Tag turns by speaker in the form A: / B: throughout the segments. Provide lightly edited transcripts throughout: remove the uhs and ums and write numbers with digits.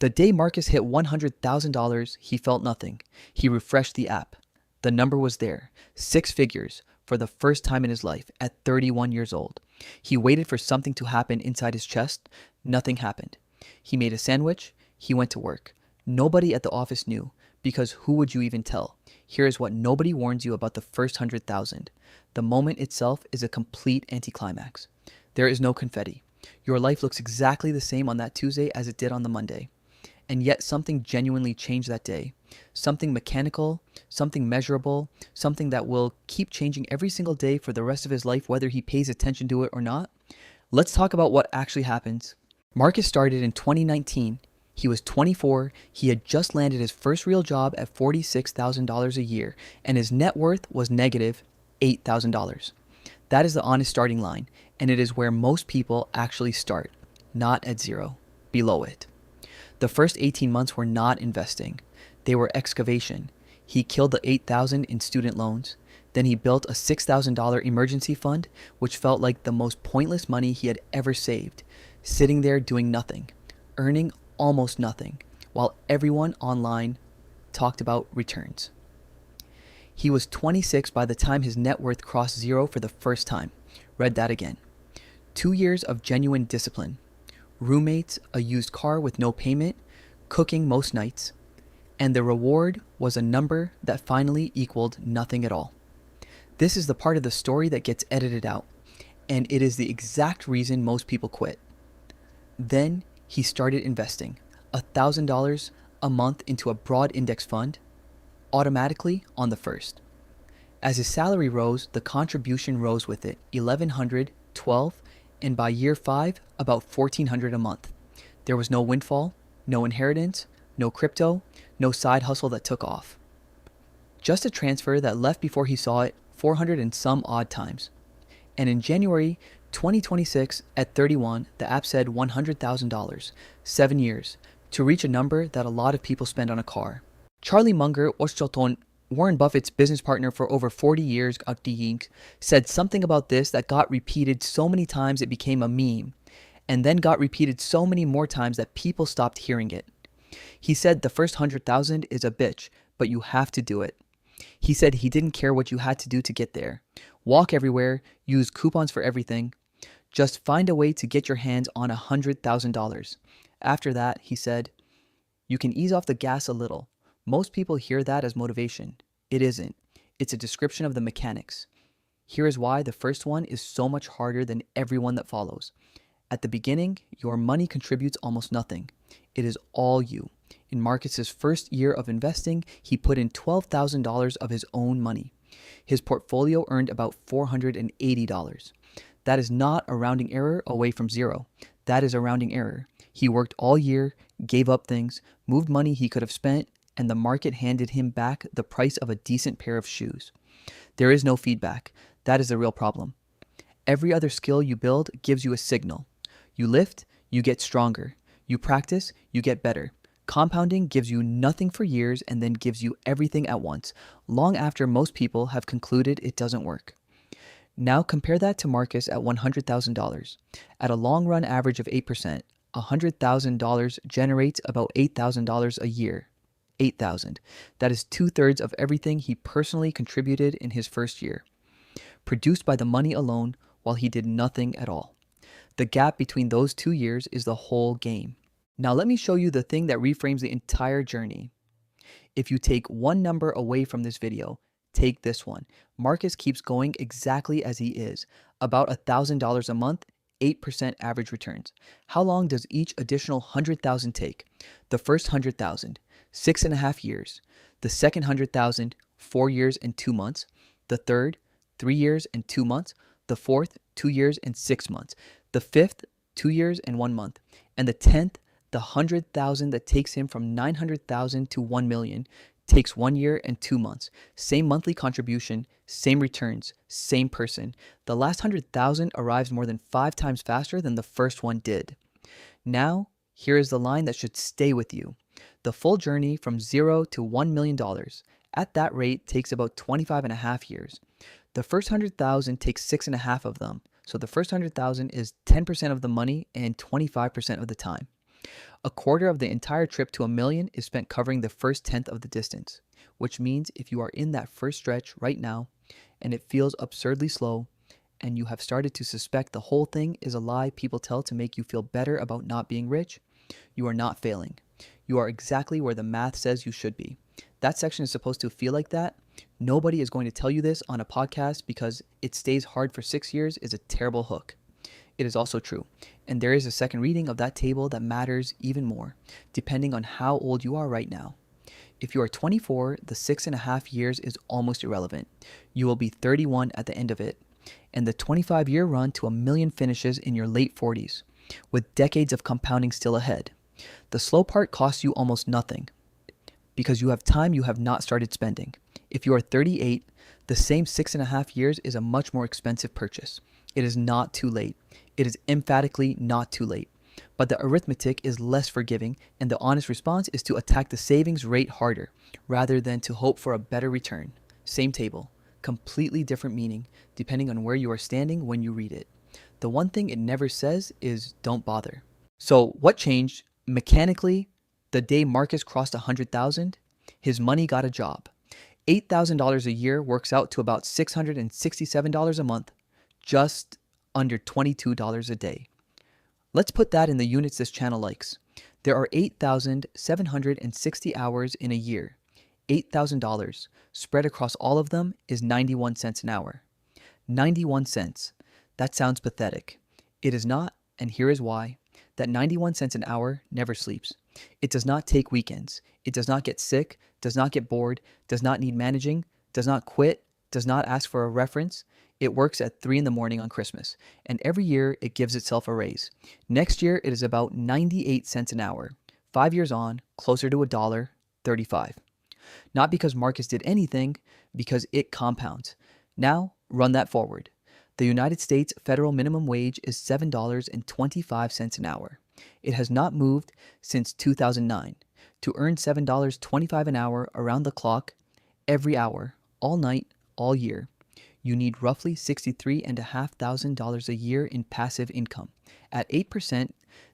A: The day Marcus hit $100,000, he felt nothing. He refreshed the app. The number was there, six figures, for the first time in his life at 31 years old. He waited for something to happen inside his chest. Nothing happened. He made a sandwich. He went to work. Nobody at the office knew, because who would you even tell? Here is what nobody warns you about the first 100,000. The moment itself is a complete anticlimax. There is no confetti. Your life looks exactly the same on that Tuesday as it did on the Monday. And yet something genuinely changed that day. Something mechanical, something measurable, something that will keep changing every single day for the rest of his life, whether he pays attention to it or not. Let's talk about what actually happens. Marcus started in 2019. He was 24. He had just landed his first real job at $46,000 a year, and his net worth was negative $8,000. That is the honest starting line, and it is where most people actually start, not at zero, below it. The first 18 months were not investing. They were excavation. He killed the $8,000 in student loans. Then he built a $6,000 emergency fund, which felt like the most pointless money he had ever saved, sitting there doing nothing, earning almost nothing, while everyone online talked about returns. He was 26 by the time his net worth crossed zero for the first time. Read that again. 2 years of genuine discipline. Roommates, a used car with no payment, cooking most nights, and the reward was a number that finally equaled nothing at all. This is the part of the story that gets edited out, and it is the exact reason most people quit. Then he started investing $1,000 a month into a broad index fund, automatically on the first. As his salary rose, the contribution rose with it, $1,100, $1,200, and by year 5, about $1,400 a month. There was no windfall, no inheritance, no crypto, no side hustle that took off. Just a transfer that left before he saw it 400 and some odd times. And in January 2026, at 31, the app said $100,000, 7 years, to reach a number that a lot of people spend on a car. Charlie Munger, Warren Buffett's business partner for over 40 years, said something about this that got repeated so many times it became a meme, and then got repeated so many more times that people stopped hearing it. He said the first 100,000 is a bitch, but you have to do it. He said he didn't care what you had to do to get there. Walk everywhere, use coupons for everything. Just find a way to get your hands on $100,000. After that, he said, you can ease off the gas a little. Most people hear that as motivation. It isn't. It's a description of the mechanics. Here is why the first one is so much harder than every one that follows. At the beginning, your money contributes almost nothing. It is all you. In Marcus's first year of investing, he put in $12,000 of his own money. His portfolio earned about $480. That is not a rounding error away from zero. That is a rounding error. He worked all year, gave up things, moved money he could have spent, and the market handed him back the price of a decent pair of shoes. There is no feedback. That is the real problem. Every other skill you build gives you a signal. You lift, you get stronger. You practice, you get better. Compounding gives you nothing for years and then gives you everything at once, long after most people have concluded it doesn't work. Now compare that to Marcus at $100,000. At a long run average of 8%, $100,000 generates about $8,000 a year. 8,000. That is 2/3 of everything he personally contributed in his first year, produced by the money alone while he did nothing at all. The gap between those 2 years is the whole game. Now let me show you the thing that reframes the entire journey. If you take one number away from this video, take this one. Marcus keeps going exactly as he is, about $1,000 a month, 8% average returns. How long does each additional 100,000 take? The first 100,000, 6.5 years. The second 100,000, 4 years and 2 months. The third, 3 years and 2 months. The fourth, 2 years and 6 months. The fifth, 2 years and 1 month. And the 10th, the 100,000 that takes him from 900,000 to 1 million, takes 1 year and 2 months. Same monthly contribution, same returns, same person. The last 100,000 arrives more than 5 times faster than the first one did. Now, here is the line that should stay with you. The full journey from $0 to $1 million at that rate takes about 25.5 years. The first 100,000 takes 6.5 of them. So the first 100,000 is 10% of the money and 25% of the time. A quarter of the entire trip to a million is spent covering the first tenth of the distance, which means if you are in that first stretch right now and it feels absurdly slow and you have started to suspect the whole thing is a lie people tell to make you feel better about not being rich, you are not failing. You are exactly where the math says you should be. That section is supposed to feel like that. Nobody is going to tell you this on a podcast because it stays hard for 6 years is a terrible hook. It is also true. And there is a second reading of that table that matters even more, depending on how old you are right now. If you are 24, the 6.5 years is almost irrelevant. You will be 31 at the end of it. And the 25-year run to a million finishes in your late 40s, with decades of compounding still ahead. The slow part costs you almost nothing, because you have time you have not started spending. If you are 38, the same 6.5 years is a much more expensive purchase. It is not too late. It is emphatically not too late. But the arithmetic is less forgiving, and the honest response is to attack the savings rate harder, rather than to hope for a better return. Same table, completely different meaning, depending on where you are standing when you read it. The one thing it never says is don't bother. So what changed? Mechanically, the day Marcus crossed 100,000, his money got a job. $8,000 a year works out to about $667 a month, just under $22 a day. Let's put that in the units this channel likes. There are 8,760 hours in a year. $8,000 spread across all of them is 91 cents an hour. 91 cents. That sounds pathetic. It is not, and here is why. That 91 cents an hour never sleeps. It does not take weekends. It does not get sick, does not get bored, does not need managing, does not quit, does not ask for a reference. It works at 3 a.m. on Christmas, and every year it gives itself a raise. Next year it is about 98 cents an hour. 5 years on, closer to $1.35. Not because Marcus did anything, because it compounds. Now, run that forward. The United States federal minimum wage is $7.25 an hour. It has not moved since 2009. To earn $7.25 an hour around the clock, every hour, all night, all year, you need roughly $63,500 a year in passive income. At 8%,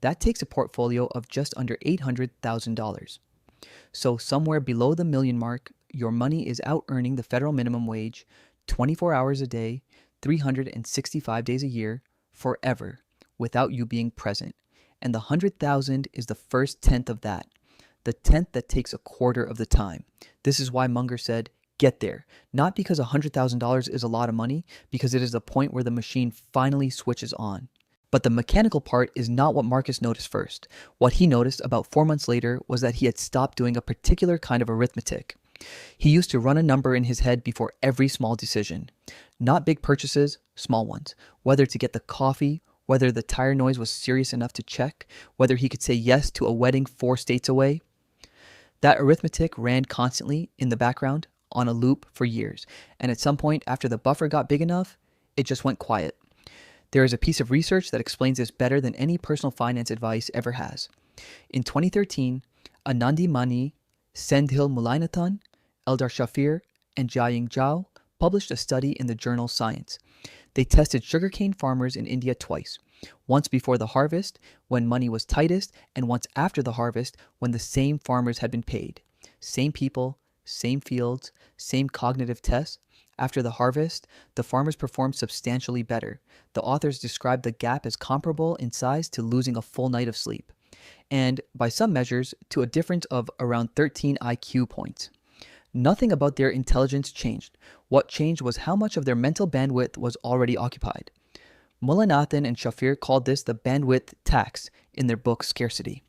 A: that takes a portfolio of just under $800,000. So somewhere below the million mark, your money is out earning the federal minimum wage 24 hours a day, 365 days a year, forever, without you being present. And the 100,000 is the first tenth of that. The tenth that takes a quarter of the time. This is why Munger said, get there. Not because $100,000 is a lot of money, because it is the point where the machine finally switches on. But the mechanical part is not what Marcus noticed first. What he noticed about 4 months later was that he had stopped doing a particular kind of arithmetic. He used to run a number in his head before every small decision. Not big purchases, small ones. Whether to get the coffee, whether the tire noise was serious enough to check, whether he could say yes to a wedding 4 states away. That arithmetic ran constantly in the background on a loop for years, and at some point after the buffer got big enough, it just went quiet. There is a piece of research that explains this better than any personal finance advice ever has. In 2013, Anandi Mani, Sendhil Mulainathan, Eldar Shafir, and Jiaying Zhao published a study in the journal Science. They tested sugarcane farmers in India twice, once before the harvest, when money was tightest, and once after the harvest, when the same farmers had been paid. Same people, same fields, same cognitive tests. After the harvest, the farmers performed substantially better. The authors described the gap as comparable in size to losing a full night of sleep, and by some measures, to a difference of around 13 IQ points. Nothing about their intelligence changed. What changed was how much of their mental bandwidth was already occupied. Mullainathan and Shafir called this the bandwidth tax in their book Scarcity.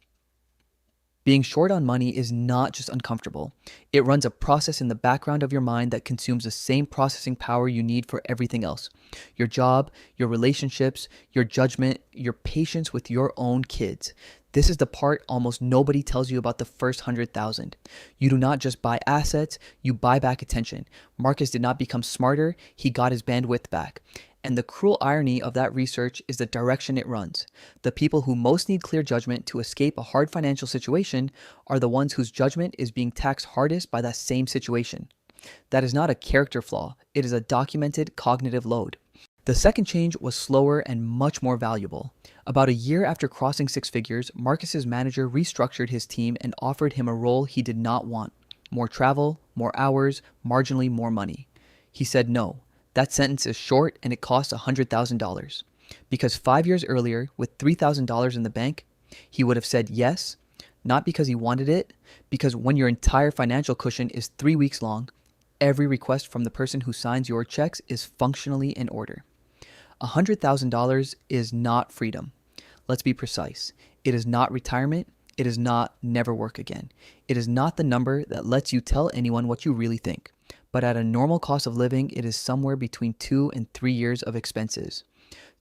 A: Being short on money is not just uncomfortable. It runs a process in the background of your mind that consumes the same processing power you need for everything else. Your job, your relationships, your judgment, your patience with your own kids. This is the part almost nobody tells you about the first 100,000. You do not just buy assets, you buy back attention. Marcus did not become smarter, he got his bandwidth back. And the cruel irony of that research is the direction it runs. The people who most need clear judgment to escape a hard financial situation are the ones whose judgment is being taxed hardest by that same situation. That is not a character flaw, it is a documented cognitive load. The second change was slower and much more valuable. About a year after crossing six figures, Marcus's manager restructured his team and offered him a role he did not want: more travel, more hours, marginally more money. He said no. That sentence is short and it cost $100,000. Because 5 years earlier, with $3,000 in the bank, he would have said yes, not because he wanted it, because when your entire financial cushion is 3 weeks long, every request from the person who signs your checks is functionally in order. $100,000 is not freedom. Let's be precise. It is not retirement. It is not never work again. It is not the number that lets you tell anyone what you really think. But at a normal cost of living, it is somewhere between 2 and 3 years of expenses.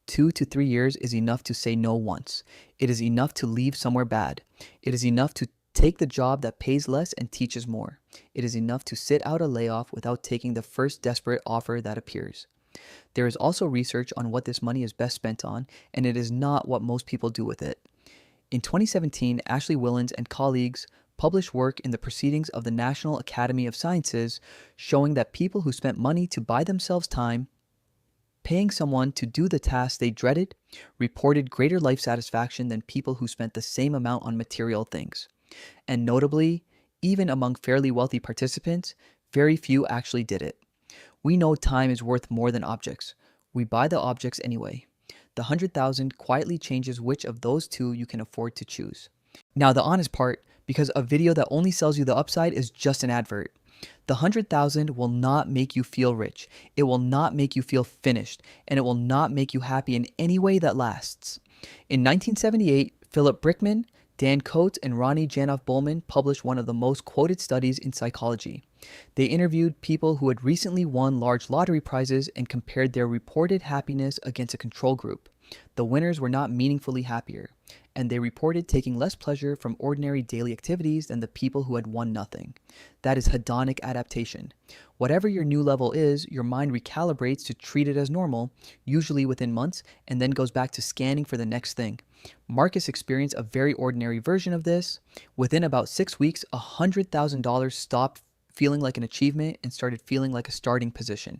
A: 2 to 3 years is enough to say no once. It is enough to leave somewhere bad. It is enough to take the job that pays less and teaches more. It is enough to sit out a layoff without taking the first desperate offer that appears. There is also research on what this money is best spent on, and it is not what most people do with it. In 2017, Ashley Willens and colleagues published work in the Proceedings of the National Academy of Sciences showing that people who spent money to buy themselves time, paying someone to do the tasks they dreaded, reported greater life satisfaction than people who spent the same amount on material things. And notably, even among fairly wealthy participants, very few actually did it. We know time is worth more than objects. We buy the objects anyway. The 100,000 quietly changes which of those two you can afford to choose. Now the honest part, because a video that only sells you the upside is just an advert. The 100,000 will not make you feel rich. It will not make you feel finished, and it will not make you happy in any way that lasts. In 1978, Philip Brickman, Dan Coates, and Ronnie Janoff-Bowman published one of the most quoted studies in psychology. They interviewed people who had recently won large lottery prizes and compared their reported happiness against a control group. The winners were not meaningfully happier, and they reported taking less pleasure from ordinary daily activities than the people who had won nothing. That is hedonic adaptation. Whatever your new level is, your mind recalibrates to treat it as normal, usually within months, and then goes back to scanning for the next thing. Marcus experienced a very ordinary version of this. Within about 6 weeks, $100,000 stopped feeling like an achievement and started feeling like a starting position.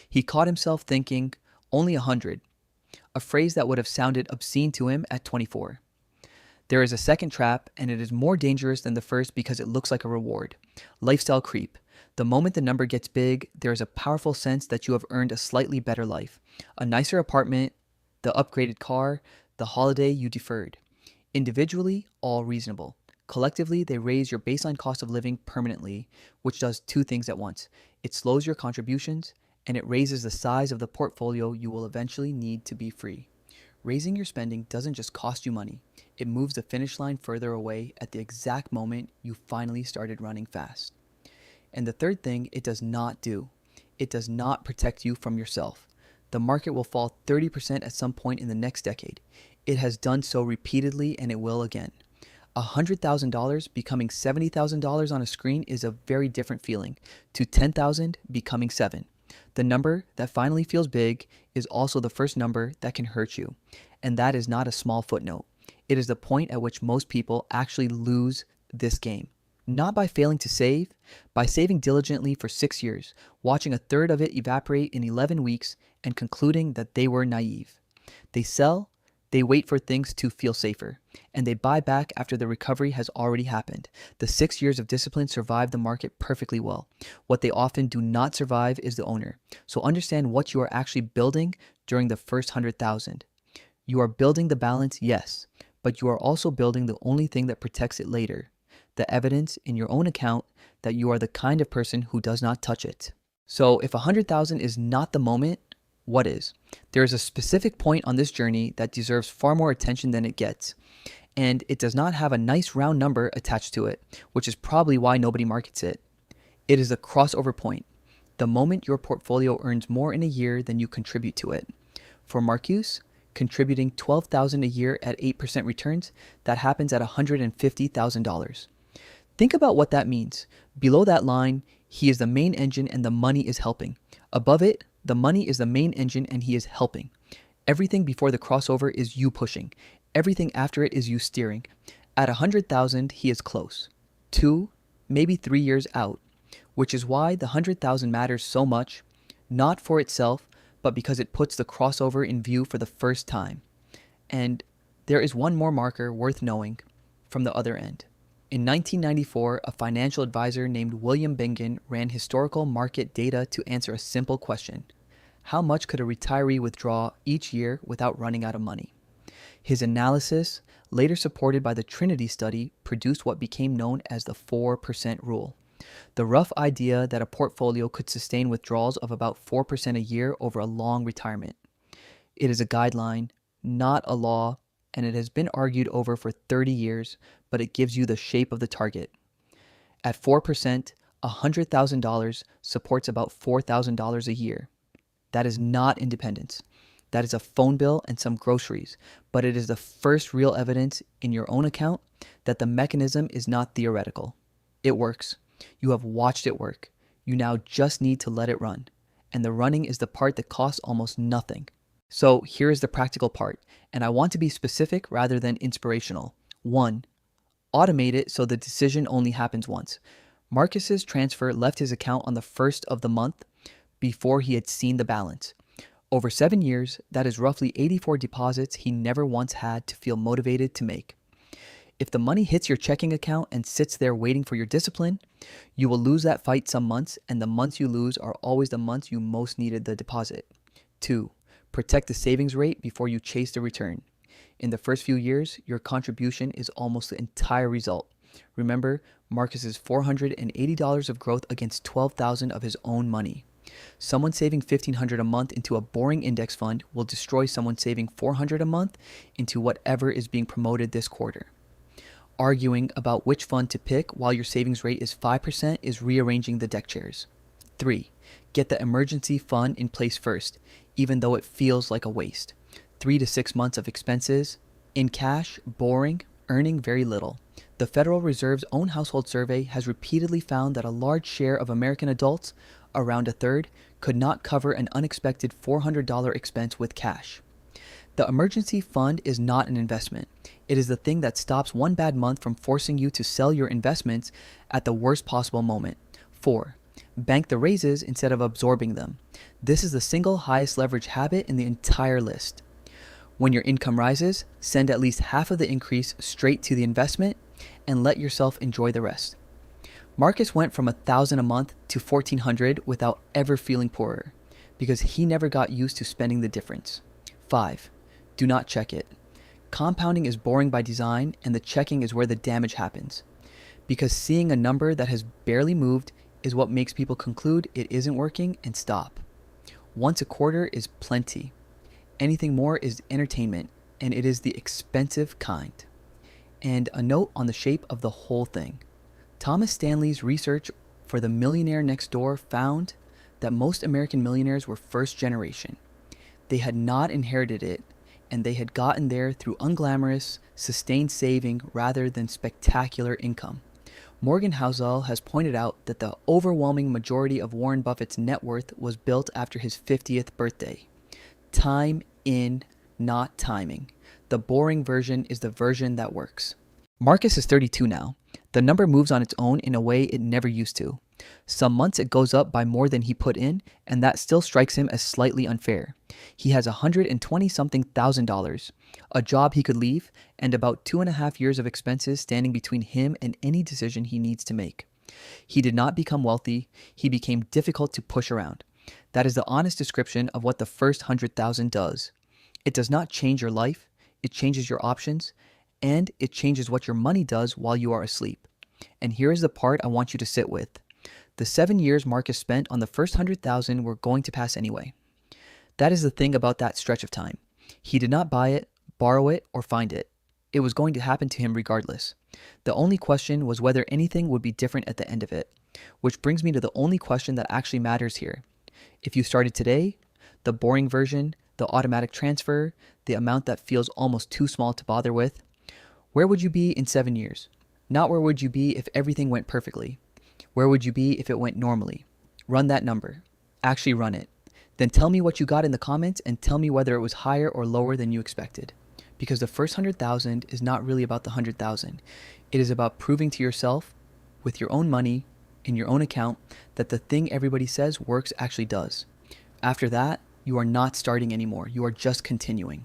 A: He caught himself thinking, only 100, a phrase that would have sounded obscene to him at 24. There is a second trap, and it is more dangerous than the first because it looks like a reward. Lifestyle creep. The moment the number gets big, there is a powerful sense that you have earned a slightly better life. A nicer apartment, the upgraded car, the holiday you deferred. Individually, all reasonable. Collectively, they raise your baseline cost of living permanently, which does two things at once. It slows your contributions, and it raises the size of the portfolio you will eventually need to be free. Raising your spending doesn't just cost you money. It moves the finish line further away at the exact moment you finally started running fast. And the third thing it does not do, it does not protect you from yourself. The market will fall 30% at some point in the next decade. It has done so repeatedly, and it will again. $100,000 becoming $70,000 on a screen is a very different feeling to $10,000 becoming $7. The number that finally feels big is also the first number that can hurt you, and that is not a small footnote. It is the point at which most people actually lose this game. Not by failing to save, by saving diligently for 6 years, watching a third of it evaporate in 11 weeks, and concluding that they were naive. They sell, they wait for things to feel safer, and they buy back after the recovery has already happened. The 6 years of discipline survive the market perfectly well. What they often do not survive is the owner. So understand what you are actually building during the first 100,000. You are building the balance, yes, but you are also building the only thing that protects it later. The evidence in your own account that you are the kind of person who does not touch it. So if 100,000 is not the moment, what is? There is a specific point on this journey that deserves far more attention than it gets, and it does not have a nice round number attached to it, which is probably why nobody markets it. It is a crossover point, the moment your portfolio earns more in a year than you contribute to it. For Marcus, contributing $12,000 a year at 8% returns, that happens at $150,000. Think about what that means. Below that line, he is the main engine and the money is helping. Above it, the money is the main engine and he is helping. Everything before the crossover is you pushing. Everything after it is you steering. At 100,000, he is close. 2, maybe 3 years out, which is why the 100,000 matters so much, not for itself, but because it puts the crossover in view for the first time. And there is one more marker worth knowing from the other end. In 1994, a financial advisor named William Bingen ran historical market data to answer a simple question: how much could a retiree withdraw each year without running out of money? His analysis, later supported by the Trinity study, produced what became known as the 4% rule. The rough idea that a portfolio could sustain withdrawals of about 4% a year over a long retirement. It is a guideline, not a law, and it has been argued over for 30 years, but it gives you the shape of the target. At 4%, $100,000 supports about $4,000 a year. That is not independence. That is a phone bill and some groceries, but it is the first real evidence in your own account that the mechanism is not theoretical. It works. You have watched it work. You now just need to let it run. And the running is the part that costs almost nothing. So here is the practical part, and I want to be specific rather than inspirational. 1. Automate it so the decision only happens once. Marcus's transfer left his account on the first of the month before he had seen the balance. Over 7 years, that is roughly 84 deposits he never once had to feel motivated to make. If the money hits your checking account and sits there waiting for your discipline, you will lose that fight some months, and the months you lose are always the months you most needed the deposit. 2. Protect the savings rate before you chase the return. In the first few years, your contribution is almost the entire result. Remember, Marcus's $480 of growth against $12,000 of his own money. Someone saving $1,500 a month into a boring index fund will destroy someone saving $400 a month into whatever is being promoted this quarter. Arguing about which fund to pick while your savings rate is 5% is rearranging the deck chairs. 3. Get the emergency fund in place first, even though it feels like a waste. 3 to 6 months of expenses, in cash, boring, earning very little. The Federal Reserve's own household survey has repeatedly found that a large share of American adults, around a third, could not cover an unexpected $400 expense with cash. The emergency fund is not an investment. It is the thing that stops one bad month from forcing you to sell your investments at the worst possible moment. 4. Bank the raises instead of absorbing them. This is the single highest leverage habit in the entire list. When your income rises, send at least half of the increase straight to the investment and let yourself enjoy the rest. Marcus went from $1,000 a month to $1,400 without ever feeling poorer, because he never got used to spending the difference. 5. Do not check it. Compounding is boring by design, and the checking is where the damage happens. Because seeing a number that has barely moved is what makes people conclude it isn't working and stop. Once a quarter is plenty. Anything more is entertainment, and it is the expensive kind. And a note on the shape of the whole thing. Thomas Stanley's research for The Millionaire Next Door found that most American millionaires were first generation. They had not inherited it, and they had gotten there through unglamorous, sustained saving rather than spectacular income. Morgan Housel has pointed out that the overwhelming majority of Warren Buffett's net worth was built after his 50th birthday. Time in, not timing. The boring version is the version that works. Marcus is 32 now. The number moves on its own in a way it never used to. Some months it goes up by more than he put in, and that still strikes him as slightly unfair. He has $120-something thousand, a job he could leave, and about 2.5 years of expenses standing between him and any decision he needs to make. He did not become wealthy. He became difficult to push around. That is the honest description of what the first 100,000 does. It does not change your life. It changes your options, and it changes what your money does while you are asleep. And here is the part I want you to sit with. The 7 years Marcus spent on the first 100,000 were going to pass anyway. That is the thing about that stretch of time. He did not buy it, borrow it, or find it. It was going to happen to him regardless. The only question was whether anything would be different at the end of it. Which brings me to the only question that actually matters here. If you started today, the boring version, the automatic transfer, the amount that feels almost too small to bother with, where would you be in 7 years? Not where would you be if everything went perfectly. Where would you be if it went normally? Run that number. Actually run it. Then tell me what you got in the comments and tell me whether it was higher or lower than you expected. Because the first 100,000 is not really about the 100,000. It is about proving to yourself, with your own money, in your own account, that the thing everybody says works actually does. After that, You are not starting anymore. You are just continuing.